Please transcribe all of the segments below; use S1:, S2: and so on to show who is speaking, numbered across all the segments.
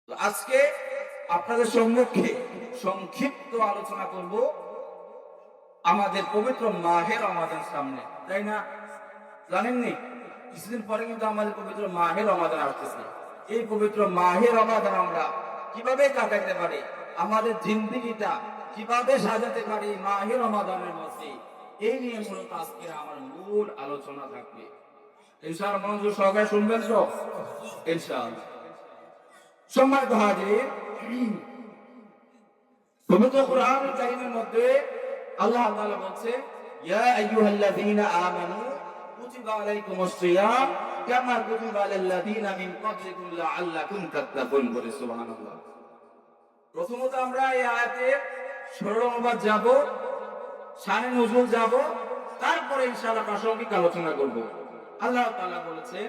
S1: আজকে আপনাদের সম্মুখে সংক্ষিপ্ত আলোচনা করব আমাদের পবিত্র মাহে রমাদান সামনে, তাই না? জানেননি কিছুদিন পরে কিন্তু আমাদের পবিত্র মাহে রমাদান আসতেছে। এই পবিত্র মাহে রমাদান আমরা কিভাবে কাটাতে পারি, আমাদের জিন্দেগিটা কিভাবে সাজাতে পারি মাহে রমাদানের মধ্যে, এই নিয়ে মূলত আজকে আমার মূল আলোচনা থাকবে। ইনশাআল্লাহ মনোযোগ সহকারে শুনবেন তো ইনশাআল্লাহ। সম্মানিত হাজির, পবিত্র কোরআনুল কারীমের মধ্যে আল্লাহ তাআলা বলছে, ইয়া আইয়ুহাল্লাযীনা আমানু কুতিবা আলাইকুমুস সিয়াম কামা কুতিবা আলাল্লাযীনা মিন ক্বাবলিকুম লাআল্লাকুম তাত্তাকুন। বলে সুবহানাল্লাহ। প্রথমত আমরা এই আয়াতের সরল অনুবাদ যাব, শানে নজুল যাব, তারপরে ইনশাআল্লাহ প্রাসঙ্গিক আলোচনা করব। আল্লাহ তাআলা বলেছেন,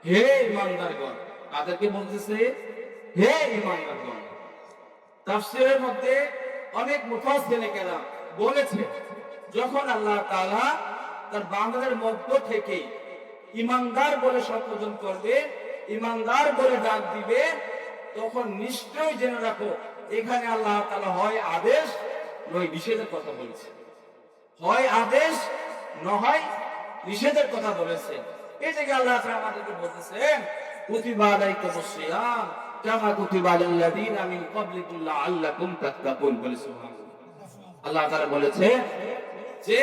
S1: হে ঈমানদারগণ। তাদেরকে বলতেছে হে ঈমানদারগণ। তাফসীরের মধ্যে অনেক মুফাসসিরিনে কেরাম বলেছে, যখন আল্লাহ তাআলা তার বান্দাদের মধ্য থেকে ঈমানদার বলে সম্বোধন করবে, ঈমানদার বলে ডাক দিবে, তখন নিশ্চয়ই জেনে রাখো এখানে আল্লাহ তাআলা হয় আদেশ নয় নিষেধের কথা বলেছে, হয় আদেশ নয় নিষেধের কথা বলেছে। এই জায়গায় আল্লাহ তাআলা আমাদেরকে বলতেছেন, কুতিবা আলাইকুমুস সিয়াম কামা কুতিবা আলাল্লাযীনা মিন ক্বাবলিকুম লাআল্লাকুম তাত্তাকুন। বলে সুবহানাল্লাহ। আল্লাহ তাআলা বলেছে যে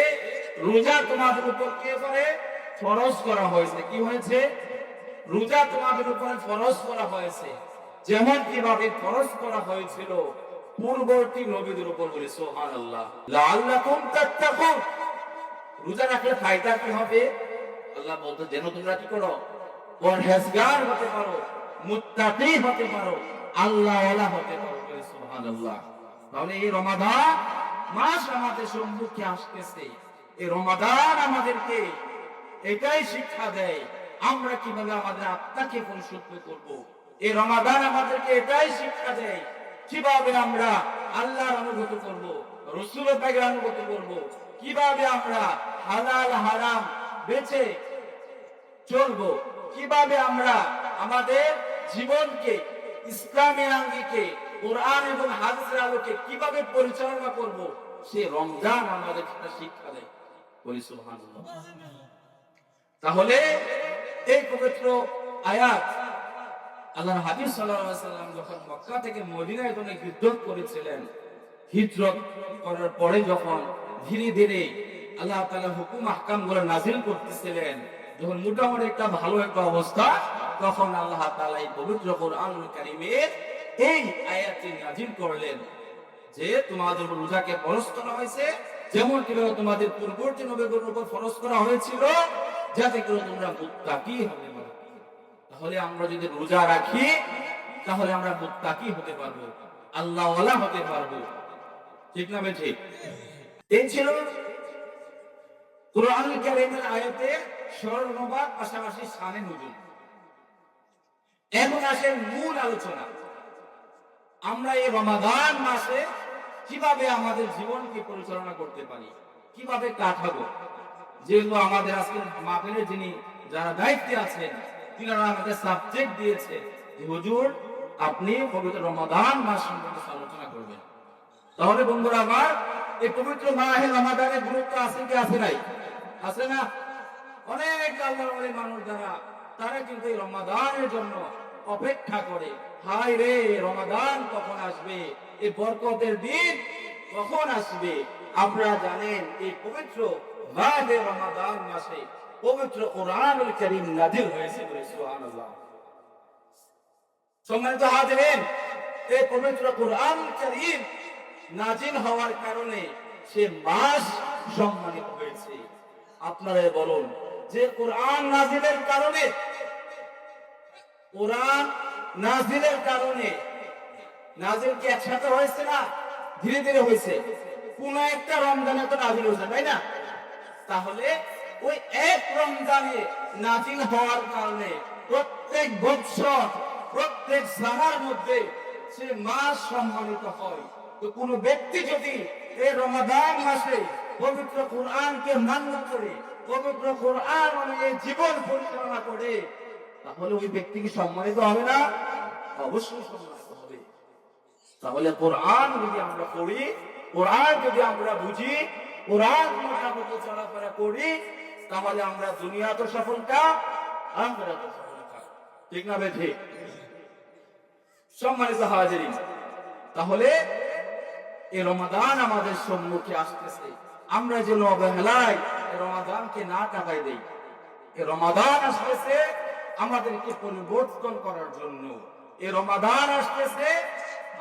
S1: রোজা তোমাদের উপর কে করে ফরজ করা হয়েছে। কি হয়েছে? রোজা তোমাদের উপর ফরজ করা হয়েছে, যেমন কিভাবে ফরজ করা হয়েছিল পূর্ববর্তী নবীদের উপর। বলে সুবহানাল্লাহ। লাআল্লাকুম তাত্তাকুন। রোজা রাখলে ফায়দা কি হবে? আল্লাহ বলতে, যেন তোমরা কি করো, পরহেজগার হতে পারো, মুত্তাকি হতে পারো, আল্লাহওয়ালা হতে পারো। বলে সুবহানাল্লাহ। তাহলে এই রমাদান মাস আমাদের সম্মুখে আসতেছে। এই রমাদান আমাদেরকে এটাই শিক্ষা দেয় আমরা কিভাবে আমাদের আত্মাকে পরিশুদ্ধ করব। এই রমাদান আমাদেরকে এটাই শিক্ষা দেয় কিভাবে আমরা আল্লাহর অনুগত করব, রাসূলের পাকের অনুগত করব, কিভাবে আমরা হালাল হারাম বেঁচে চলবো, কিভাবে আমরা আমাদের জীবনকে ইসলামী আঙ্গিকে কোরআন এবং হাদিসের আলোকে কিভাবে পরিচালনা করব, সে রমজান আমাদের শিক্ষা দেয়। বলি সুবহানাল্লাহ। তাহলে এই পবিত্র আয়াত আল্লাহর হাবিব সাল্লাল্লাহু আলাইহি ওয়াসাল্লাম যখন মক্কা থেকে মদিনায় হিজরত করেছিলেন, হিজরত করার পরে যখন ধীরে ধীরে আল্লাহ তাআলা হুকুম আহকাম গুলো নাযিল করতেছিলেন, যখন মোটামুটি একটা ভালো একটা অবস্থা, তখন আল্লাহ তাআলা এই পবিত্র কোরআনুল কারীমের এই আয়াতটি নাযিল করলেন যে তোমাদের উপর রোজাকে ফরজ করা হয়েছে, যেমন কিভাবে তোমাদের পূর্ববর্তী নবীদের উপর ফরজ করা হয়েছিল, যাতে করে তোমরা মুত্তাকি হতে পারো। তাহলে আমরা যদি রোজা রাখি তাহলে আমরা মুত্তাকি হতে পারবো, আল্লাহওয়ালা হতে পারবো। ঠিক না বে ঠিক? এই ছিল কোরআনুল কারীমের আয়াতের সরল অনুবাদ, পাশাপাশি শানে নজুল। এখন আসেন মূল আলোচনা। আমরা এই রমাদান মাসে কিভাবে আমাদের জীবনকে পরিচালনা করতে পারি, কিভাবে কাটাবো। যেহেতু আমাদের আজকে মাহফিলে যিনি যারা দায়িত্বে আছেন, তিনারা আমাদের সাবজেক্ট দিয়েছে যে হুজুর আপনি পবিত্র রমাদান মাস সম্পর্কে আলোচনা করবেন। তাহলে বন্ধুরা আমার, এই পবিত্র মাহে রমাদানের গুরুত্ব আছে কি আছে নাই? আছে না? অনেক আল্লাহর ওলি মানুষ যারা, তারা কিন্তু এই রমাদানের জন্য অপেক্ষা করে, হায় রে রমাদান কখন আসবে, এই বরকতের দিন কখন আসবে। আপনারা জানেন এই পবিত্র মাহে রমাদান মাসে পবিত্র কোরআনুল কারীম নাযিল হয়েছে। বলে সুবহানাল্লাহ। সম্মানিত হাজিরিন, এই পবিত্র কোরআনুল কারীম নাযিল হওয়ার কারণে সে মাস সম্মানিত হয়েছে। আপনারা বলুন যে কোরআন নাযিলের কারণে, কোরআন নাযিলের কারণে, নাযিল কি একসাথে হয়েছে না ধীরে ধীরে হয়েছে? কোন একটা রমজানে তো নাযিল হয়েছে, তাই না? তাহলে ওই এক রমজানে নাযিল হওয়ার কারণে প্রত্যেক বৎসর প্রত্যেক জামার মধ্যে সে মাস সম্মানিত হয়। তো কোন ব্যক্তি যদি এই রমাদান মাসে পবিত্র কোরআনকে মান্য করে, পবিত্র কোরআন অনুযায়ী জীবন পরিচালনা করে, তাহলে ওই ব্যক্তি কি সম্মানিত হবে না? অবশ্যই সম্মানিত হবে। তাহলে কোরআন যদি আমরা পড়ি, কোরআন যদি আমরা বুঝি, কোরআন মোতাবেক চলাফেরা করি, তাহলে আমরা দুনিয়া তো সফল কাম, আখিরাত সফল কাম। ঠিক না বেঠিক? সম্মানিত হাজিরিন, তাহলে এই রমাদান আমাদের সম্মুখে আসতেছে, আমরা যেন অবহেলায় এই রমাদানকে না কাটাই দেই। এই রমাদান আসতেছে আমাদেরকে পরিবর্তন করার জন্য, এই রমাদান আসতেছে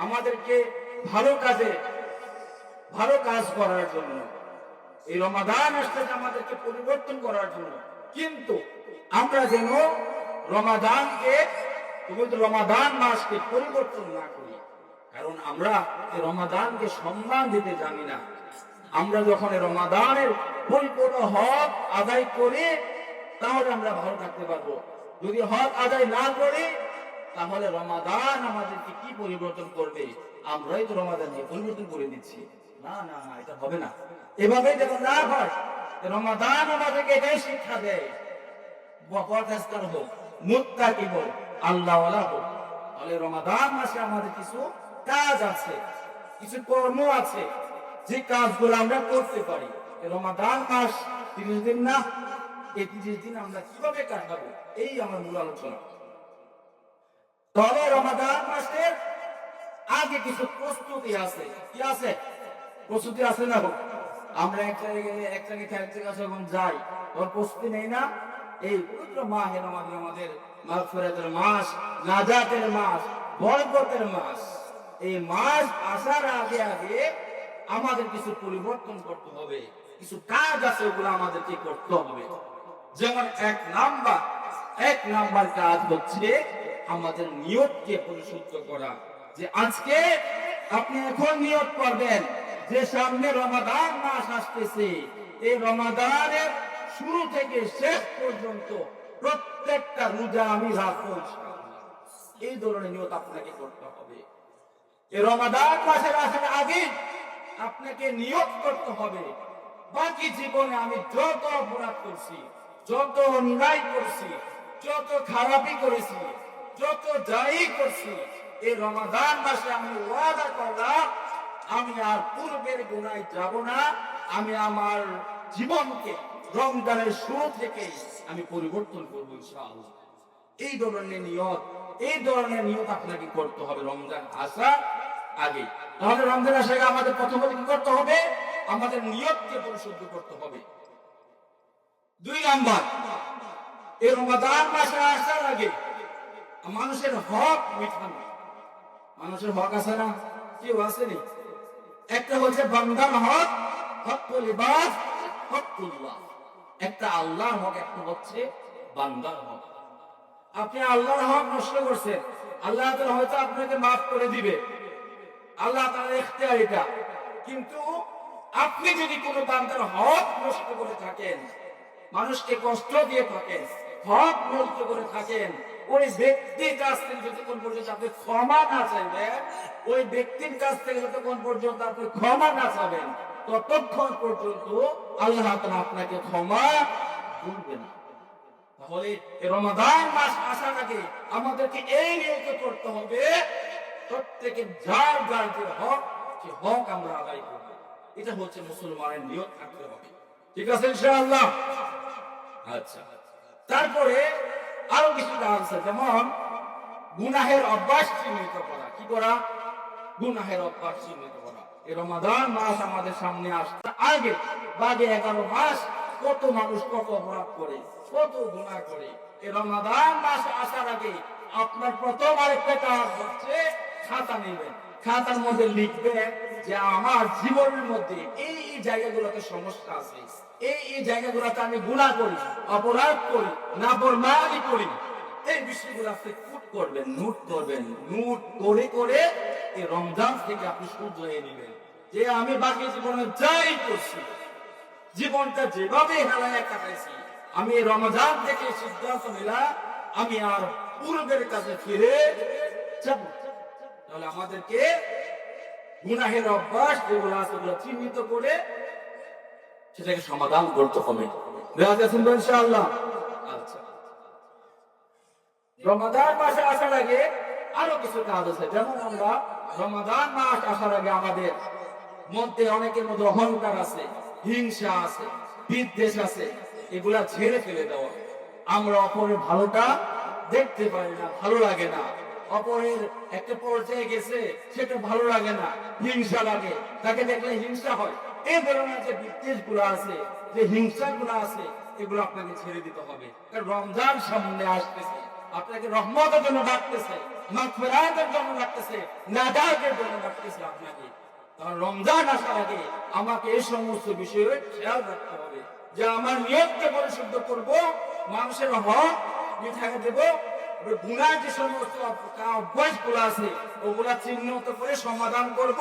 S1: আমাদেরকে ভালো কাজ করার জন্য, এই রমাদান আসতেছে আমাদেরকে পরিবর্তন করার জন্য। কিন্তু আমরা যেন রমাদান মাসকে পরিবর্তন না করি, কারণ আমরা এই রমাদানকে সম্মান দিতে জানি না। আমরা যখন এই রমাদানের পরিপূর্ণ হক আদায় করি, তাহলে আমরা ভালো থাকতে পারবো। যদি হক আদায় না করি, তাহলে রমাদান আমাদেরকে কি পরিবর্তন করবে? আমরাই তো রমাদানকে পরিবর্তন করে দিচ্ছি। না না না, এটা হবে না। এভাবে যেন না হয়, রমাদান আমাদেরকে এটাই শিক্ষা দেয়, পরহেজগার হোক, মুত্তাকি হোক, আল্লাহওয়ালা হোক। তাহলে রমাদান মাসে আমাদের কিছু কাজ আছে, কিছু কর্ম আছে, যে কাজগুলো আমরা করতে পারি। রমাদান মাস 30 দিন না, এই 30 দিন আমরা কিভাবে কাটাবো, এই আমার মূল আলোচনা। তবে রমাদান মাসের আগে কিছু প্রস্তুতি আছে। কি আছে? প্রস্তুতি আছে না? আমরা এক জায়গায় যখন যাই, ওর প্রস্তুতি নেই না? এই পবিত্র মাহে রমাদান আমাদের মাগফিরাতের মাস, নাজাতের মাস, বরকতের মাস। এই মাস আসার আগে আগে আমাদের কিছু পরিবর্তন করতে হবে, কিছু কাজ আছে, ওগুলো আমাদেরকে করতে হবে। যেমন এক নাম্বার কাজ হচ্ছে আমাদের নিয়তকে পরিশুদ্ধ করা। যে আজকে আপনি এখন নিয়ত করবেন যে সামনে রমাদান মাস আসতেছে, এই রমাদানের শুরু থেকে শেষ পর্যন্ত প্রত্যেকটা রোজা আমি রাখবো। এই ধরনের নিয়ত আপনাকে করতে হবে। এই রমাদান মাসের আসার আগে আপনাকে নিয়ত করতে হবে, বাকি জীবনে আমি যত অপরাধ করছি, যত অন্যায় করছি, যত খারাপি করেছি, যত যাই করছি, এই রমাদান মাসে আমি ওয়াদা করলাম আমি আর পূর্বের গুনায় যাব না। আমি আমার জীবনকে রমজানের শুরু থেকে আমি পরিবর্তন করবো ইনশাআল্লাহ। এই ধরনের নিয়ত আপনাকে করতে হবে রমজান আসার আগে। তাহলে রমজান আসার আগে আমাদের প্রথমত কি করতে হবে? আমাদের নিয়তকে পরিশুদ্ধ করতে হবে। 2 নাম্বার, এই রমাদান মাসে আসার আগে মানুষের হক মিটানো। মানুষের হক আছে না? কেউ আসেনি? একটা হচ্ছে বান্দার হক, হকুল ইবাদ, হকুল্লাহ। একটা আল্লাহর হক, একটা হচ্ছে বান্দার হক। আপনি আল্লাহর হক নষ্ট করছেন, আল্লাহ তাআলা হয়তো আপনাকে মাফ করে দিবে, আল্লাহ তাআলার ইখতিয়ার এটা। কিন্তু আপনি যদি কোনো বান্দার হক নষ্ট করে থাকেন, মানুষকে কষ্ট দিয়ে থাকেন, হক নষ্ট করে থাকেন, ওই ব্যক্তির কাছ থেকে যতক্ষণ পর্যন্ত আপনি ক্ষমা না চাইবেন, ওই ব্যক্তির কাছ থেকে যতক্ষণ পর্যন্ত আপনি ক্ষমা না চাইবেন, ততক্ষণ পর্যন্ত আল্লাহ তাআলা আপনাকে ক্ষমা করবেন না। তাহলে রমাদান মাস আসার আগে আমাদেরকে এই নিয়ত করতে হবে, প্রত্যেকের যার যার যে হক, সে হক আমরা আদায় করব। এটা হচ্ছে মুসলমানের নিয়ত থাকতে হবে। ঠিক আছে ইনশাআল্লাহ? আচ্ছা, তারপরে আরো কিছু কাজ আছে, যেমন গুনাহের অভ্যাস চিহ্নিত করা। কি করা? গুনাহের অভ্যাস চিহ্নিত করা। এই রমাদান মাস আমাদের সামনে আসতে আগে 11 মাস কত মানুষ কত অপরাধ করে, কত গুনাহ করে। এই রমাদান মাস আসার আগে আপনার প্রথম আরেকটা কাজ হচ্ছে খাতা নেবেন। খাতার মধ্যে লিখবেন যে আমার জীবনের মধ্যে এই জায়গাগুলোতে সমস্যা আছে, এই জায়গাগুলোতে আমি গুনাহ করি, অপরাধ করি, নাফরমানি করি। এই বিষয়গুলো আপনি নোট করবেন। নোট করে করে এই রমজান থেকে আপনি শুধরে নেবেন যে আমি বাকি জীবনে যাই করছি, জীবনটা যেভাবে হেলায় কাটাইছি, আমি রমজান থেকে সিদ্ধান্ত নিলাম আমি আর পূর্বের কাছে ফিরে যাব। তাহলে আমাদেরকে গুনাহের অভ্যাস যেগুলো আছে সেগুলো চিহ্নিত করে সেটাকে সমাধান করতে হবে। ইনশাআল্লাহ। আচ্ছা, রমাদান মাসে আসার আগে আরো কিছু কাজ আছে। যেমন আমরা রমাদান মাস আসার আগে আমাদের মধ্যে অনেকের মধ্যে অহংকার আছে, হিংসা আছে, বিদ্বেষ আছে, এগুলা ছেড়ে ফেলে দেওয়া। আমরা অপরের ভালোটা দেখতে পারি না, ভালো লাগে না। অপরের একটা পর্যায়ে গেছে, সেটা ভালো লাগে না, হিংসা লাগে, তাকে দেখলে হিংসা হয়। এই ধরনের যে বিদ্বেষ গুলো আছে, যে হিংসা গুলো আছে, এগুলো আপনাকে ছেড়ে দিতে হবে। কারণ রমজান সামনে আসতেছে, আপনাকে রহমতের জন্য ডাকতেছে, মাগফিরাতের জন্য ডাকতেছে, নাজাতের জন্য ডাকতেছে আপনাকে। কারণ রমজান আসার আগে আমাকে এই সমস্ত বিষয়ে খেয়াল রাখতে হবে যে আমার নিয়তকে পরিশুদ্ধ করব, মানুষের হক মিঠাকে দেব, গুনার যে সমস্ত অভ্যাস গুলো আছে ওগুলা চিহ্নিত করে সমাধান করব,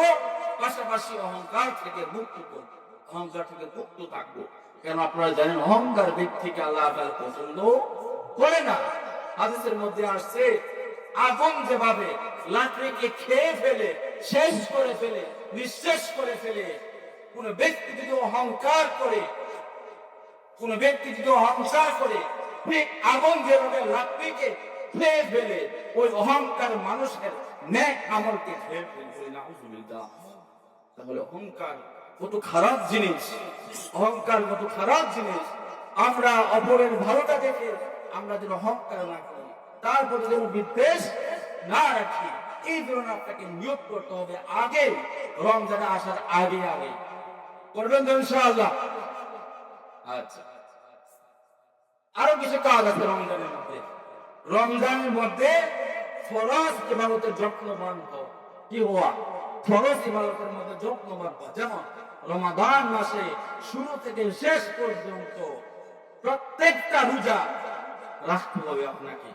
S1: পাশাপাশি অহংকার থেকে মুক্ত করব, অহংকার থেকে মুক্ত থাকবো। কেন আপনারা জানেন অহংকার ব্যক্তিকে আল্লাহ তাআলা পছন্দ করে না। হাদিসের মধ্যে আসছে আগুন যেভাবে লাকড়িকে খেয়ে ফেলে, শেষ করে ফেলে, নিঃশেষ করে ফেলে, কোন ব্যক্তি যদি অহংকার করে, কোন ব্যক্তি যদি অহংকার করে, ঠিক আগুন যেভাবে লাকড়িকে খেয়ে ফেলে, ওই অহংকার মানুষের নেক আমলকে খেয়ে ফেলবে। নাউযুবিল্লাহ। তাহলে অহংকার কত খারাপ জিনিস, অহংকার কত খারাপ জিনিস। আমরা অপরের ভালোটা দেখে আমরা যেন অহংকার না করি, তার প্রতি যেন বিদ্বেষ না রাখি, এই ধরনের আপনাকে নিয়োগ করতে হবে আগে, রমজান আসার আগে আগে করবেন তো ইনশাআল্লাহ। আচ্ছা, আরো কিছু কাজ আছে রমজানের মধ্যে। রমজানের মধ্যে ফরজ ইবাদতের যত্নবান হওয়া। কি হওয়া? ফরজ ইবাদতের মধ্যে যত্নবান হওয়া। যেমন রমাদান মাসে শুরু থেকে শেষ পর্যন্ত প্রত্যেকটা রোজা রাখতে হবে আপনাকে।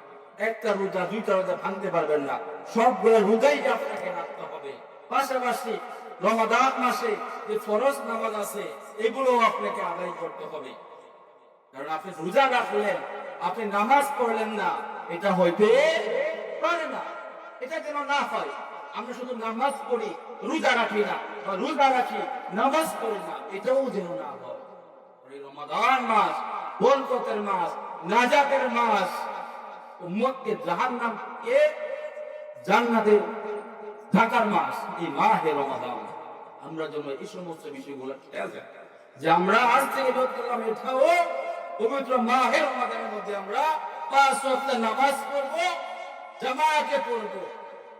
S1: একটা রোজা, দুইটা রোজা ভাঙতে পারবেন না, সবগুলো রোজাই আপনাকে রাখতে হবে। পাশাপাশি রমাদান মাসে যে ফরজ নামাজ আছে এগুলো আপনাকে আদায় করতে হবে। কারণ আপনি রোজা রাখলেন, আপনি নামাজ পড়লেন না, এটা হইতে পারে না। এটা যেন না হয়। আমরা শুধু নামাজ পড়ি, রোজা রাখি না, বা রোজা রাখি নামাজ পড়ি না, এটাও যেন না হয়। রমাদান মাস বরকতের মাস, নাজাতের মাস, উম্মতকে জাহান্নামকে জান্নাতে থাকার মাস, এই মাহে রমাদান। আমরা যেন এই সমস্ত বিষয়গুলো খেয়াল রাখি যে আমরা আজ থেকে করলাম, এটাও পবিত্র মাহে রমাদানের মধ্যে আমরা 5 ওয়াক্ত নামাজ পড়ব, জামাতে পড়ব,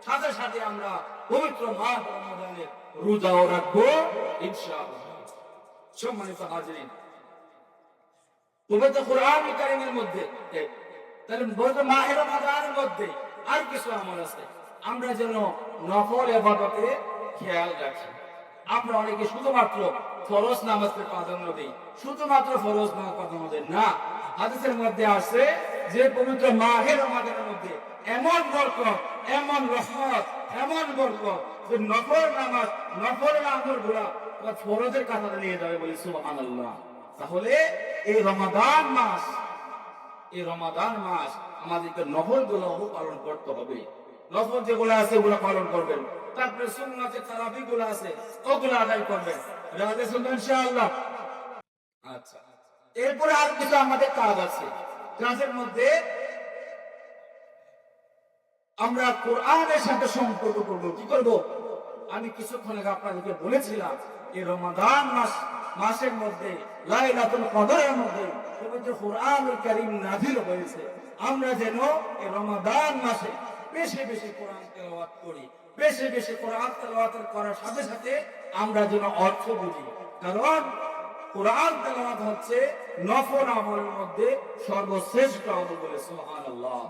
S1: সাথে সাথে আমরা পবিত্র মাহে রমাদানের রোজাও রাখবো ইনশাআল্লাহ। সম্মানিত হাজিরিন, পবিত্র কোরআন কারীমের মধ্যে, তাহলে পবিত্র মাহে রমাদানের মধ্যে আর কিছু আমল আছে, আমরা যেন নফল ইবাদতে খেয়াল রাখি। আমরা অনেকে শুধুমাত্র ফরজ নামাজকে প্রাধান্য দেই, শুধুমাত্র ফরজ নামাজ প্রাধান্য দেই না। হাদিসের মধ্যে আছে যে পবিত্র মাহে রমাদানের মধ্যে এমন বরকত, এমন রহমত, এমন বরকত যে নফল নামাজ, নফল আমলগুলো ফরজের কাতারে নিয়ে যাবে, বলি সুবহানাল্লাহ। তাহলে এই রমাদান মাস, এই রমাদান মাস আমাদেরকে নফলগুলো পালন করতে হবে। নফল যেগুলো আছে ওগুলো পালন করবেন, তারপরে সুন্নাতে তারাবি গুলো আছে ওগুলো আদায় করবেন, রাতে শুনবেন ইনশাআল্লাহ। আচ্ছা, এরপরে আর কিছু আমাদের কাজ আছে। কাজের মধ্যে আমরা কোরআনের সাথে সম্পর্ক করব। কি করব? আমি কিছুক্ষণ আগে আপনাদেরকে বলেছিলাম এই রমাদান মাসের মধ্যে, লাইলাতুল কদরের মধ্যে পবিত্র কোরআনুল কারীম নাযিল হয়েছে। আমরা যেন এই রমাদান মাসে বেশি বেশি কোরআন তেলাওয়াত করি, বেশি বেশি কোরআন তেলাওয়াত করার সাথে সাথে আমরা যেন অর্থ বুঝি। কারণ কোরআন তেলাওয়াত হচ্ছে নফল আমলের মধ্যে সর্বশ্রেষ্ঠ আমল, বলে সুবহানাল্লাহ।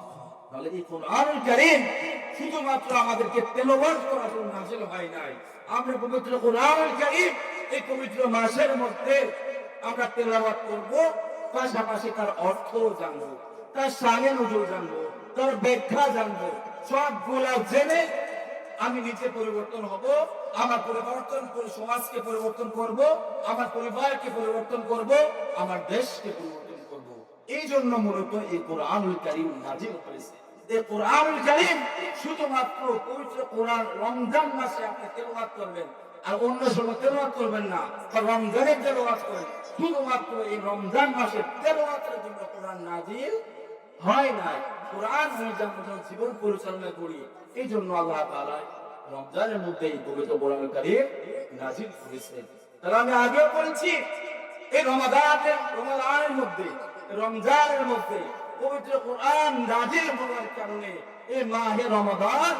S1: তাহলে এই কোরআনুল কারীম শুধুমাত্র আমাদেরকে তেলাওয়াত করার জন্য নাযিল হয় নাই। আমরা পবিত্র কোরআনুল কারীম এই পবিত্র মাসের মধ্যে আমরা তেলাওয়াত করব, পাশাপাশি তার অর্থ জানবো, তার শানে নজুল জানবো, তার ব্যাখ্যা জানবো। সবগুলা জেনে আমি নিজে পরিবর্তন হব, আমার পরিবর্তন করে সমাজকে পরিবর্তন করব, আমার পরিবারকে পরিবর্তন করব, আমার দেশকে পরিবর্তন করব। এই জন্য মূলত এই কোরআনুল কারীম নাযিল হয়েছে। এই কোরআনুল কারীম শুধুমাত্র পবিত্র কোরআন রমজান মাসে আপনি তেলাওয়াত করবেন, আর অন্য সময় তেলাওয়াত করবেন না, রমজানে তেলাওয়াত করেন। শুধুমাত্র এই রমজান মাসে তেলাওয়াতের জন্য কোরআন নাযিল হয় নাই। কোরআন অনুযায়ী আমরা জীবন পরিচালনা করি। এই জন্য আল্লাহ তাআলা রমজানের মধ্যে এই পবিত্র কোরআনুল কারীম নাযিল করেছেন। তাহলে আমি আগেও বলেছি এই রমাদানের মধ্যে, রমজানের মধ্যে পবিত্র কোরআন নাযিল হওয়ার কারণে এই মাহে রমাদান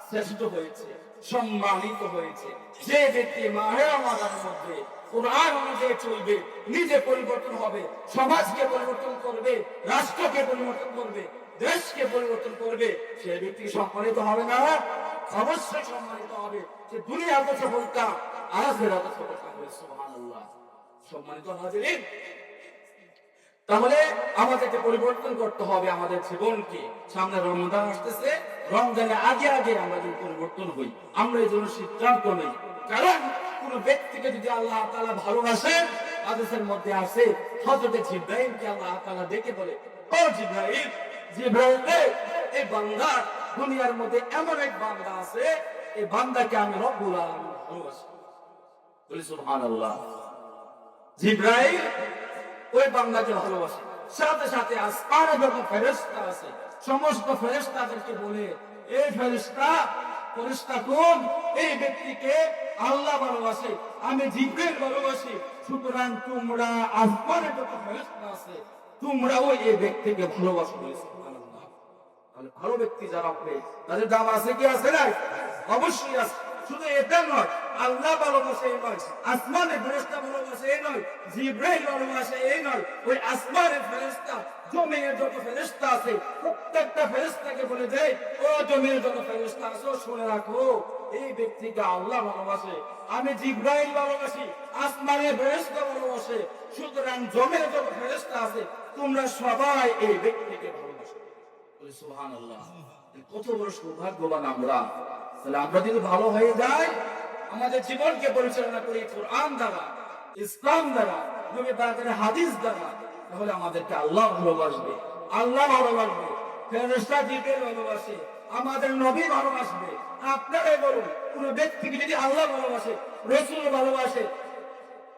S1: শ্রেষ্ঠ হয়েছে, সম্মানিত হয়েছে। যে ব্যক্তি মাহে রমাদানের মধ্যে কোরআন অনুযায়ী চলবে, নিজে পরিবর্তন হবে, সমাজকে পরিবর্তন করবে, রাষ্ট্রকে পরিবর্তন করবে, দেশকে পরিবর্তন করবে, সে ব্যক্তি সম্মানিত হবে না? অবশ্যই সম্মানিত হবে। সে দুনিয়াতে সফলতা, আখিরাতে সফলতা হবে। সুবহানাল্লাহ। সম্মানিত হাজিরিন, তাহলে আমাদেরকে পরিবর্তন করতে হবে আমাদের জীবনকে। সামনে রমজান আসতেছে, রমজানের আগে আগে আমরা যদি পরিবর্তন হই, আমরা এই জন্য সিদ্ধান্ত নেই। কারণ কোন ব্যক্তিকে যদি আল্লাহ তাআলা ভালোবাসেন, হাদিসের মধ্যে আছে হযরত জিবরাইলকে আল্লাহ তাআলা ডেকে বলে, ও জিবরাইল, জিবরাইল রে, এই বান্দা, দুনিয়ার মধ্যে এমন এক বান্দা আছে, এই বান্দাকে আমি রব্বুল আলামিন ভালোবাসি। বলি সুবহানাল্লাহ। জিবরাইল ওই বান্দাকে ভালোবাসে। সাথে সাথে আসমানে যত ফেরেশতা আছে, সমস্ত ফেরেশতাদেরকে বলে, এই ফেরেশতাগণ, এই ব্যক্তিকে আল্লাহ ভালোবাসে, আমি জিবরাইল ভালোবাসি, সুতরাং তোমরা আসমানে যত ফেরেশতা আছে তোমরাও এই ব্যক্তিকে ভালোবাসো। সুবহানাল্লাহ। তাহলে ভালো ব্যক্তি যারা হবে তাদের দাম আছে কি আছে না? অবশ্যই আছে। শুধু এটা নয়, আল্লাহ ভালোবাসে এই নয়, আসমানের ফেরেশতা ভালোবাসে এই নয়, জিবরাইল ভালোবাসে এই নয়, ওই আসমানের ফেরেশতা, জমিনের যত ফেরেশতা আছে প্রত্যেকটা ফেরেশতাকে বলে দেয়, ও জমিনের যত ফেরেশতা আছে শুনে রাখো, এই ব্যক্তিকে আল্লাহ ভালোবাসে, আমি জিবরাইল ভালোবাসি, আসমানের ফেরেশতা ভালোবাসে, সুতরাং জমিনের যত ফেরেশতা আছে তোমরা সবাই এই ব্যক্তিকে ভালোবাসো। বলি সুবহানাল্লাহ। কত বড় সৌভাগ্যবান আমরা। তাহলে আমরা যদি ভালো হয়ে যাই, আমাদের জীবনকে পরিচালনা করি কোরআন দ্বারা, ইসলাম দ্বারা, নবী পাকের হাদিস দ্বারা, তাহলে আমাদেরকে আল্লাহ ভালোবাসবে, আল্লাহ ভালোবাসবে, ফেরেশতা জিবরাইল ভালোবাসে, আমাদের নবী ভালোবাসবে। আপনারাই বলুন, কোন ব্যক্তিকে যদি আল্লাহ ভালোবাসে, রাসূল ভালোবাসে,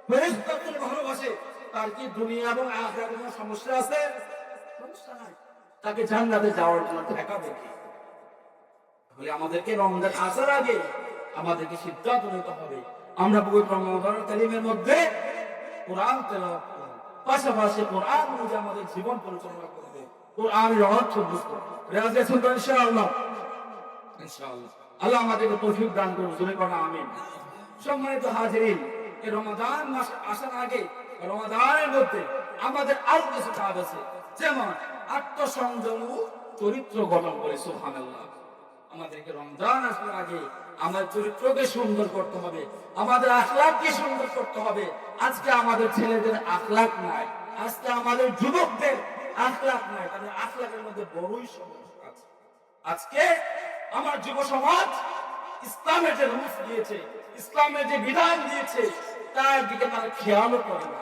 S1: ফেরেশতাদের ভালোবাসে, তার কি দুনিয়া এবং আখিরাতে কোনো সমস্যা আছে? সমস্যা নাই। তাকে জান্নাতে যাওয়ার জন্য ঠেকাবে কি? তাহলে আমাদেরকে রমজান আসার আগে আমাদেরকে সিদ্ধান্ত নিতে হবে, আমরা পবিত্র রমজানুল কারীমের মধ্যে কোরআন তেলাওয়াত করব, পাশাপাশি কোরআন অনুযায়ী আমাদের জীবন পরিচালনা করব, কোরআনের অর্থ বুঝবো। রেয়াজে শুনবো ইনশাআল্লাহ। ইনশাআল্লাহ আল্লাহ আমাদেরকে তৌফিক দান করুন, জোরে বলেন আমিন। সম্মানিত হাজিরিন, এই রমাদান মাস আসার আগে, রমাদানের মধ্যে আমাদের আরো কিছু কাজ আছে, যেমন আত্মসংযম ও চরিত্র গঠন করে। সুবহানাল্লাহ। আমাদেরকে রমজান আসার আগে আমাদের চরিত্রকে সুন্দর করতে হবে, আমাদের আখলাককে সুন্দর করতে হবে। আজকে আমাদের ছেলেদের আখলাক নাই, আজকে আমাদের যুবকদের আখলাক নাই, তাদের আখলাকের মধ্যে বড়ই সমস্যা আছে। আজকে আমার যুব সমাজ ইসলামের যে রুলস দিয়েছে, ইসলামের যে বিধান দিয়েছে, তার দিকে তারা খেয়ালও করে না।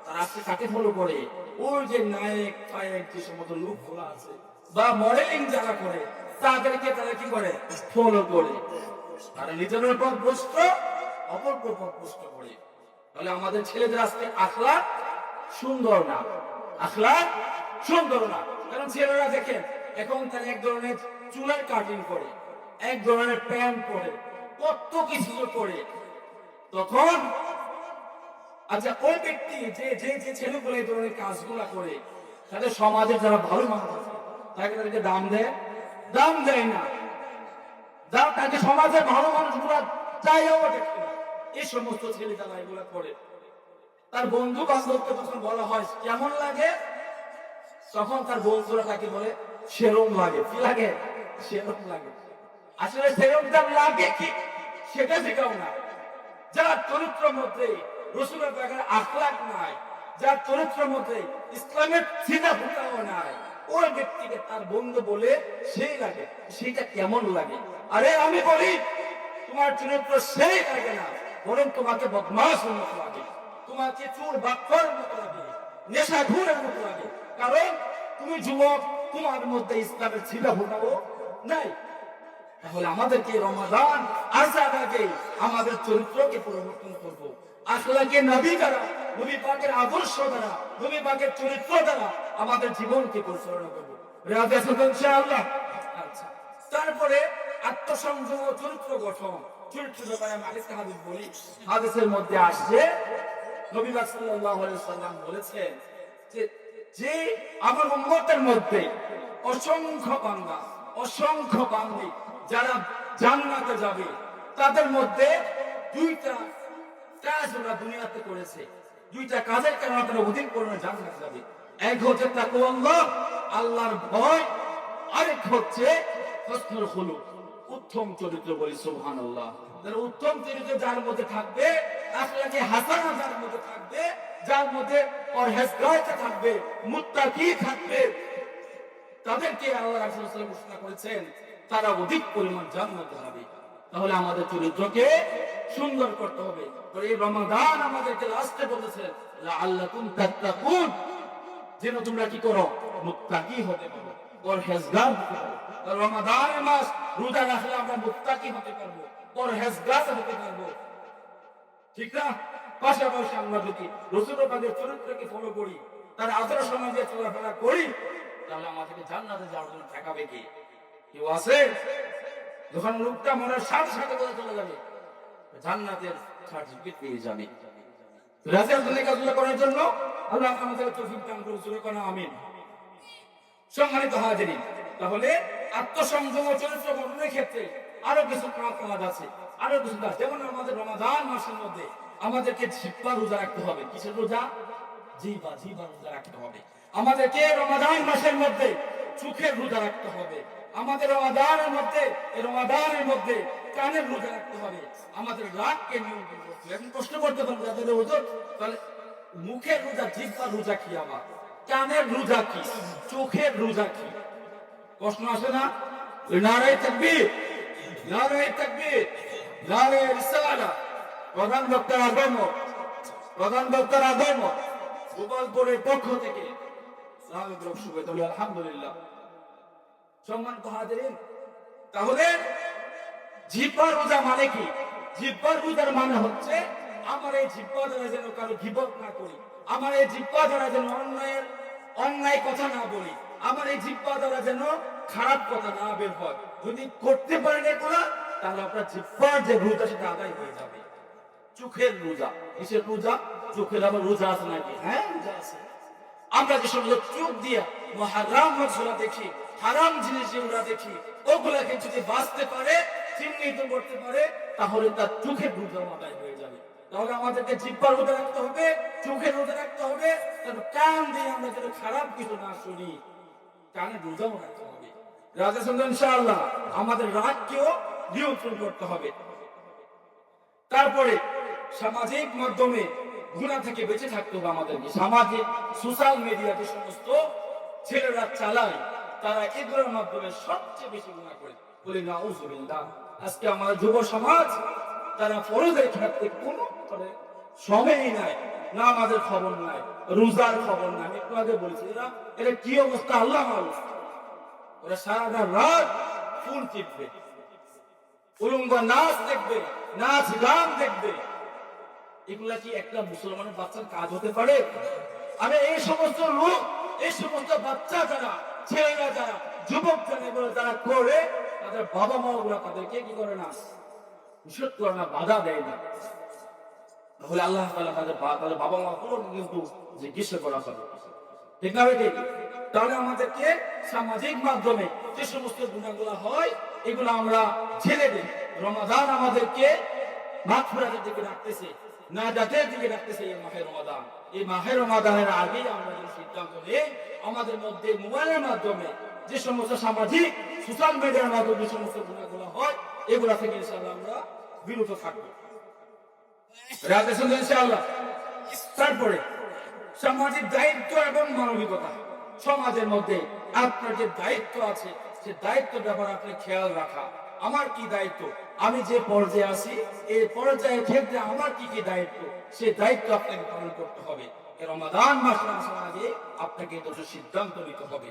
S1: তারা আজকে কাকে ফলো করে? ওই যে নায়ক ফায়ক যে সমস্ত লোকগুলো আছে বা মডেলিং যারা করে, তাদেরকে তারা কি করে? ফলো করে। তারা নিজেদের পথ ভ্রষ্ট, অপরকে পথ ভ্রষ্ট করে। তাহলে আমাদের ছেলেদের আজকে আখলাক সুন্দর না, আখলাক সুন্দর না। কারণ ছেলেরা দেখেন এখন তারা এক ধরনের চুলের কাটিং করে, এক ধরনের প্যান্ট পরে, কত কিছু করে। তখন আচ্ছা, ওই ব্যক্তি যে ছেলেগুলো এই ধরনের কাজগুলা করে, তাদের সমাজের যারা ভালো মানুষ আছে তাদেরকে দাম দেয়? দাম দেয় না। যা তাকে সমাজের ভালো মানুষগুলা চাইও দেখে না। এই সমস্ত ছেলে যারা এগুলা করে, তার বন্ধু বান্ধবকে যখন বলা হয় কেমন লাগে, তখন তার বন্ধুরা তাকে বলে সেরম লাগে। কি লাগে? সেরম লাগে। আসলে সেরমটা লাগে কি সেটা শেখাও না। যার চরিত্রের মধ্যে রাসূলের পাকের আখলাক নাই, যার চরিত্রের মধ্যে ইসলামের চিন্তা ভাবনাও নাই, ওই ব্যক্তিকে তার বন্ধু বলে সেই লাগে। সেটা কেমন লাগে? আরে আমি বলি, তোমার চরিত্র সেই লাগে না, বরং তোমাকে বদমাশের মতো লাগে, তোমাকে চোর বাক্যর মতো লাগে, নেশাখোরের মতো লাগে। কারণ তুমি যুবক, তোমার মধ্যে ইসলামের চিন্তা ভাবনাও নাই। তাহলে আমাদেরকে রমাদান আসার আগে আমাদের চরিত্রকে পরিবর্তন করব, আখলাকে নবী দ্বারা, নবী পাকের আদর্শ দ্বারা, নবী পাকের চরিত্র দ্বারা আমাদের জীবনকে পরিচালনা করব। রাজি আছেন তো ইনশাআল্লাহ? আচ্ছা, তারপরে আত্মসংযম ও চরিত্র গঠন। চরিত্র ব্যাপারে আমি আরেকটা হাদিস বলি। হাদিসের মধ্যে আসছে নবী সাল্লাল্লাহু আলাইহি ওয়াসাল্লাম বলেছেন যে যে আমার উম্মতের মধ্যে অসংখ্য বান্দী যারা জান্নাতে যাবে, তাদের মধ্যে দুইটা কাজ ওরা দুনিয়াতে করেছে, দুইটা কাজের কারণে তারা অধিক পরিমাণে জান্নাতে যাবে। এক হচ্ছে তাকওয়াল্লাহ, আল্লাহর ভয়, আরেক হচ্ছে হুসনুল খুলুক, উত্তম চরিত্র। বলি সুবহানাল্লাহ। যার উত্তম চরিত্র যার মধ্যে থাকবে, আখলাকে হাসানা যার মধ্যে থাকবে, যার মধ্যে পরহেজগারিতা থাকবে, মুত্তাকি থাকবে, তাদেরকে আল্লাহ রাসূল সাল্লাল্লাহু আলাইহি ওয়াসাল্লাম ঘোষণা করেছেন তারা অধিক পরিমাণ জান্নাতে যাবে। তাহলে আমাদের চরিত্রকে সুন্দর করতে হবে। তো এই রমাদান আমাদেরকে লাস্টে বলেছে লাআল্লাকুম তাত্তাকুন, যেন তোমরা কি করো, মুত্তাকি হতে পারো, পরহেজগার হতে পারো। রমাদানের মাস রোজা রাখলে আমরা মুত্তাকি হতে পারবো, পরহেজগার হতে পারবো, ঠিক না? পাশাপাশি আমরা যদি রাসূলের পাকের চরিত্রকে ফলো করি, তার আদর্শ সমাজে চলাফেরা করি, তাহলে আমাদেরকে জান্নাতে যাওয়ার জন্য ঠেকাবে কে? কেউ আছে? যখন লোকটা মনের সাথে সাথে বলে চলে যাবে, জান্নাতের সার্টিফিকেট পেয়ে যাবে। রাসূল দুনিয়া কাজ করার জন্য আল্লাহ আমাদের তৌফিক দান করুন, জোরে বলেন আমিন। সম্মানিত হাজিরিন, তাহলে আত্মসংযম ও চরিত্র গঠনের ক্ষেত্রে আরো কিছু কাজ আছে, আরো কিছু কাজ। যেমন আমাদের রমাদান মাসের মধ্যে আমাদেরকে জিহ্বা রোজা রাখতে হবে। কিসের রোজা? জিহ্বা রোজা রাখতে হবে। আমাদেরকে রমাদান মাসের মধ্যে চোখের রোজা রাখতে হবে। আমাদের রমাদানের মধ্যে কানের রোজা রাখতে হবে। আমাদের রাগকে নিয়ন্ত্রণ করতে হবে। এখন প্রশ্ন করতে পারেন যাদের হুজুর, তাহলে মুখের রোজা, জিহ্বার রোজা কি, আবার কানের রোজা কি, চোখের রোজা কি? প্রশ্ন আসে না? নারায়ে তাকবীর, নারায়ে তাকবীর, নারায়ে রিসালাত। প্রধান বক্তার আগমন গোপালপুরের পক্ষ থেকে আলহামদুলিল্লাহ। সম্মানিত হাজিরিন, তাহলে জিহ্বার রোজা মানে কি? জিহ্বার রোজার মানে হচ্ছে আমার এই জিহ্বা দ্বারা যেন কারো গীবত না করি, আমার এই জিহ্বা দ্বারা যেন অন্যায় কথা না বলি, আমার এই জিহ্বা দ্বারা যেন খারাপ কথা না বের হয়। যদি করতে পারেন এগুলা, তাহলে আপনার জিহ্বার যে রোজা সেটা আদায় হয়ে যাবে। চোখের রোজা, কিসের রোজা? চোখের আবার রোজা আছে নাকি? হ্যাঁ, রোজা আছে। আমরা যে সমস্ত চোখ দিয়ে হারাম মশলা দেখি, হারাম জিনিস যেগুলা দেখি, ওগুলাকে যদি বাঁচতে পারে, চিহ্নিত করতে পারে, তাহলে তার চোখের রোজা আদায় হয়ে যাবে। তাহলে আমাদেরকে জিহ্বার রোজা রাখতে হবে, চোখের রোজা রাখতে হবে। তারপর কান দিয়ে আমরা যেন খারাপ কিছু না শুনি, কানে রোজাও রাখতে হবে। রাজা সন্তান ইনশাআল্লাহ আমাদের রাগকেও নিয়ন্ত্রণ করতে হবে। তারপরে সামাজিক মাধ্যমে গুনাহ থেকে বেঁচে থাকতে হবে আমাদেরকে। সমাজে সোশ্যাল মিডিয়া যে সমস্ত ছেলেরা চালায়, তারা এগুলোর মাধ্যমে সবচেয়ে বেশি গুনাহ করে। বলি নাউজুবিল্লাহ। আজকে আমাদের যুব সমাজ, তারা ফরজের ক্ষেত্রে কোনো সময়ই নাই, না আমাদের খবর নাই, রোজার খবর নাই। আমি একটু আগে বলেছি এরা কি অবস্থা, আল্লাহ মালুম। ওরা সারা রাত ফোন টিপবে, উলঙ্গ নাচ দেখবে, নাচ গান দেখবে। এগুলা কি একটা মুসলমানের বাচ্চার কাজ হতে পারে? আরে এই সমস্ত লোক, এই সমস্ত বাচ্চা যারা, ছেলেরা যারা, যুবক যারা করে, তাদের বাবা মা গুলা তাদেরকে কি করে না, নিষেধ করে না, বাধা দেয় না। তাহলে আল্লাহ তাআলা তাদের বাবা মা গুলো কিন্তু জিজ্ঞাসা করা হবে, ঠিক না ভাই? তাহলে আমাদেরকে সামাজিক মাধ্যমে যে সমস্ত গুনাহগুলো হয়, এগুলো আমরা ছেড়ে দিই। রমাদান আমাদেরকে মাগফিরাতের দিকে রাখতেছে, নাজাতের দিকে রাখতেছে। এই মাহে রমাদান, এই মাহে রমাদানের আগেই আমরা যদি সিদ্ধান্ত নেই, আমাদের মধ্যে মোবাইলের মাধ্যমে যে সমস্ত সামাজিক সোশ্যাল মিডিয়ার মাধ্যমে যে সমস্ত গুনাহগুলো হয়, এগুলা থেকে ইনশাআল্লাহ আমরা বিরত থাকবো। ইনশাআল্লাহ। তারপরে সামাজিক দায়িত্ব এবং মানবিকতা। সমাজের মধ্যে আপনার যে দায়িত্ব আছে, সে দায়িত্ব ব্যাপারে আপনি খেয়াল রাখা। আমার কি দায়িত্ব, আমি যে পর্যায়ে আছি, এই পর্যায়ের ক্ষেত্রে আমার কি কি দায়িত্ব, সে দায়িত্ব আপনাকে পালন করতে হবে। রমাদান মাস আসার আগে আপনাকে দোষ সিদ্ধান্ত নিতে হবে।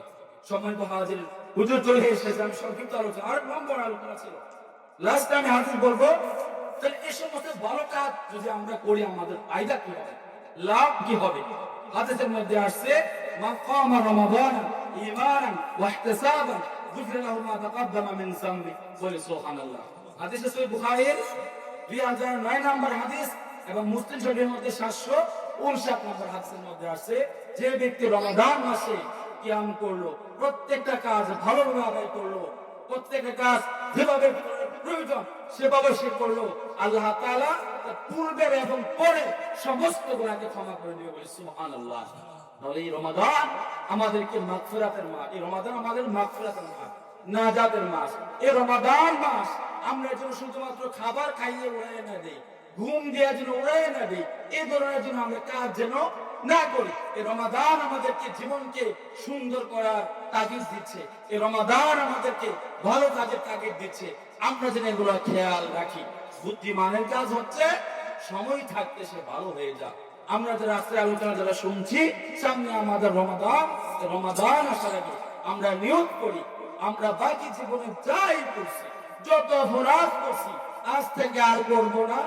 S1: সম্মানিত হাজির, হুজুর চলে এসেছে, আমি সংক্ষিপ্ত আলোচনা, আর নম্বর আলোচনা ছিল। লাস্ট আমি হাজির বলবো, তাহলে এই সমস্ত ভালো কাজ যদি আমরা করি, আমাদের ফায়দা কি হবে, লাভ কি হবে? হাদিসের মধ্যে আসছে, মান কামা রমাদান ঈমানান ওয়া ইহতিসাবান গুফিরা লাহু মা তাকাদ্দামা মিন যামবি। বলি সুবহানাল্লাহ। হাদিস সহিহ বুখারীর 2009 নম্বর হাদিস এবং মুসলিম শরীফের মধ্যে 759 নম্বর হাদিসের মধ্যে আছে, যে ব্যক্তি রমাদান মাসে কিয়াম করলো, প্রত্যেকটা কাজ ভালোভাবে আদায় করলো, প্রত্যেকটা কাজ যেভাবে প্রয়োজন সেভাবে সে করলো, আল্লাহ তাআলা তার পূর্বের এবং পরের সমস্ত গুনাহকে ক্ষমা করে দিবে। বলি সুবহানাল্লাহ। তাহলে এই রমাদান আমাদেরকে মাগফিরাতের মাস, এই রমাদান আমাদের মাগফিরাতের মাস, নাজাতের মাস। এই রমাদান মাস আমরা যেন শুধুমাত্র খাবার খাইয়ে উড়াই না দেই, ঘুম দিয়ে যেন উড়াই না দেই, এই ধরনের যেন আমরা কাজ যেন না করি। এই রমাদান আমাদেরকে জীবনকে সুন্দর করার তাগিদ দিচ্ছে, এই রমাদান আমাদেরকে ভালো কাজের তাগিদ দিচ্ছে। আমরা যেন এগুলো খেয়াল রাখি। বুদ্ধিমানের কাজ হচ্ছে সময় থাকতে সে ভালো হয়ে যায়। আমরা যে রাস্তায় আলোচনা যারা শুনছি, সামনে আমাদের রমাদান, রমাদান আসার আগে আমরা নিয়ত করি, আমরা বাকি জীবনে যাই করছি, যত অপরাধ করছি, আজ থেকে আর করবো না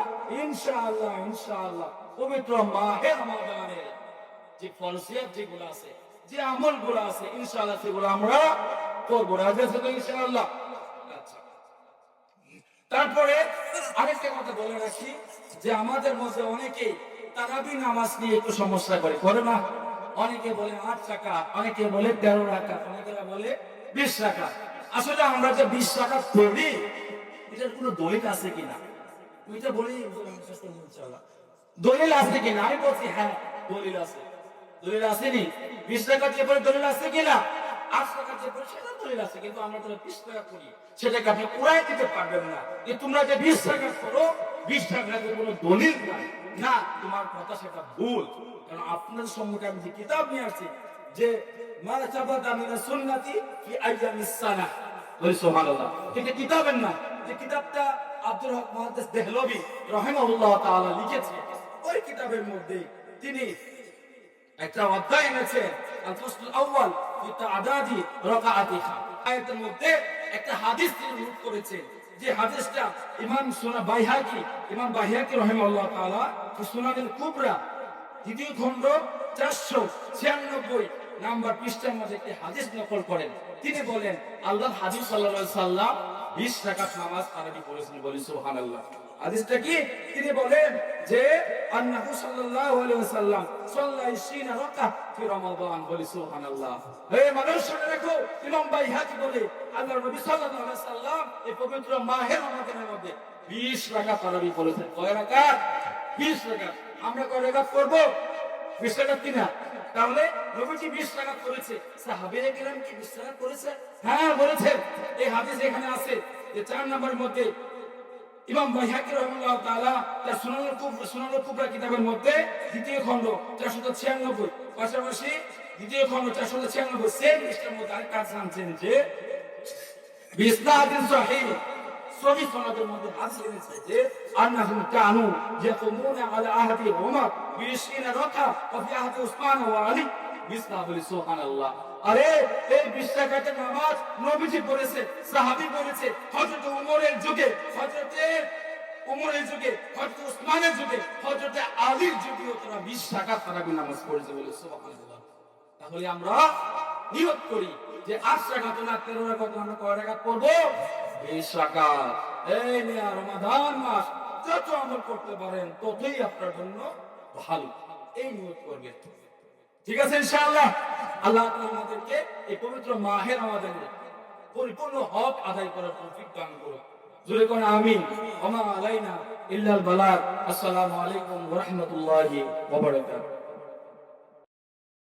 S1: ইনশাআল্লাহ। ইনশাআল্লাহ পবিত্র মাহে রমাদানের যে ফরজিয়াত যেগুলো আছে, যে আমলগুলো আছে, ইনশাআল্লাহ সেগুলো আমরা করবো না ইনশাআল্লাহ। আচ্ছা, তারপরে আরেকটা কথা বলে রাখি যে আমাদের মধ্যে অনেকেই তারাবি নামাজ নিয়ে একটু সমস্যা করে না। অনেকে বলে 8 রাকাত, অনেকে বলে 13 রাকাত, অনেকে বলে 20 রাকাত। আসলে আমরা যে 20 রাকাত পড়ি, এটার কোনো দলিল আছে কিনা? এটা বলি ইনশাআল্লাহ দলিল আছে কিনা? আমি বলছি হ্যাঁ দলিল আছে। দলিল আসেনি? 20 রাকাত যে পড়ে দলিল আছে কিনা? 8 রাকাত যে পড়ে সেটা দলিল আছে, কিন্তু আমরা তো 20 রাকাত পড়ি, সেটাকে আপনি উড়াই দিতে পারবেন না যে তোমরা যে 20 রাকাত পড়ো, 20 রাকাতের কোনো দলিল নাই। না, তোমার কথা সেটা ভুল। কারণ আপনাদের সম্মুখে আমি যে কিতাব নিয়ে আসছি, যে মা সাবাতা মিনাস সুন্নাতি ফি আইয়ামিস সানাহ। বলি সুবহানাল্লাহ। এটা কিতাবের না, যে কিতাবটা আব্দুর হক মুহাদ্দিস দেহলভী রাহিমাহুল্লাহ তাআলা লিখেছে, ওই কিতাবের মধ্যে তিনি একটা অধ্যায় এনেছেন, আল-ফাসলুল আউয়াল ফি তা'দাদি রাকাআতিহা। আয়াতের মধ্যে একটা হাদিস তিনি উল্লেখ করেছেন, যে হাদিসটা ইমাম ইমাম বাইহাকি রাহিমাহুল্লাহ তাআলা সুনানুল কুবরা দ্বিতীয় খণ্ড 496 নাম্বার পৃষ্ঠার মধ্যে একটি হাদিস নকল করেন। তিনি বলেন, আল্লাহর হাবিব সাল্লাল্লাহু আলাইহি সাল্লাম 20 রাকাত নামাজ আরবি পড়েছেন। বলি সুবহানাল্লাহ। হাদিসটা কি? তিনি বলেন যে আন্নাহু সাল্লাল্লাহু আলাইহি ওয়াসাল্লাম সাল্লা 20 রাকাত ফি রমাদান। বলি সুবহানাল্লাহ। হে মানুষ, শুনে রাখো, ইমাম বাইহাকি বলে আল্লাহর নবী সাল্লাল্লাহু আলাইহি ওয়াসাল্লাম এই পবিত্র মাহে রমাদানের মধ্যে 20 রাকাত আরবি পড়েছেন। কয় রাকাত? 20 রাকাত। আমরা কয় রাকাত করব? 20 রাকাত কিনা? তাহলে নবীজি 20 রাকাত করেছে, সাহাবীরা কেরাম কি 20 রাকাত করেছে? হ্যাঁ বলেছে। এই হাদিস এখানে আছে যে 4 নম্বরের মধ্যে ইমাম বাইহাকি রাহিমাহুল্লাহ তাআলা তার সুনানুল কুবরা কিতাবের মধ্যে দ্বিতীয় খণ্ড 496, পাশাপাশি দ্বিতীয় খণ্ড 496 সেম পৃষ্ঠার মধ্যে আরেকটা জানছেন যে বিসনাদিন সহিহ সহিহ সনদের মধ্যে হাদিস এনেছে যে আন্নাহুম কানু ইয়াকুমুনা আলা আহদি উমর 20 রাকাত ওয়া ফি আহদি উসমান ওয়া আলী। বিসনা। বলি সুবহানাল্লাহ। আরে এই 20 রাকাতের নামাজ নবীজি পড়েছে, সাহাবী পড়েছে, হযরত উমরের যুগে, হযরত উসমানের যুগে, হযরত আলীর যুগেও তারা 20 রাকাত তারাবি নামাজ পড়েছে। বলি সুবহানাল্লাহ। তাহলে আমরা নিয়ত করি যে 8 রাকাত না 13 রাকাত আমরা কয় রাকাত পড়ব? 20 রাকাত। এই মিয়া রমাদান মাস যত আমল করতে পারেন ততই আপনার জন্য ভালো। এই নিয়ত করবেন, ঠিক আছে ইনশাআল্লাহ। আল্লাহ তাআলা আমাদেরকে এই পবিত্র মাহে রমাদানের পরিপূর্ণ হক আদায় করার তৌফিক দান করুন। জোরে কোন আমিন। ওয়া মা আলাইনা ইল্লাল বালাগ। আসসালামু আলাইকুম ওয়া রাহমাতুল্লাহি ওয়া বারাকাতুহু।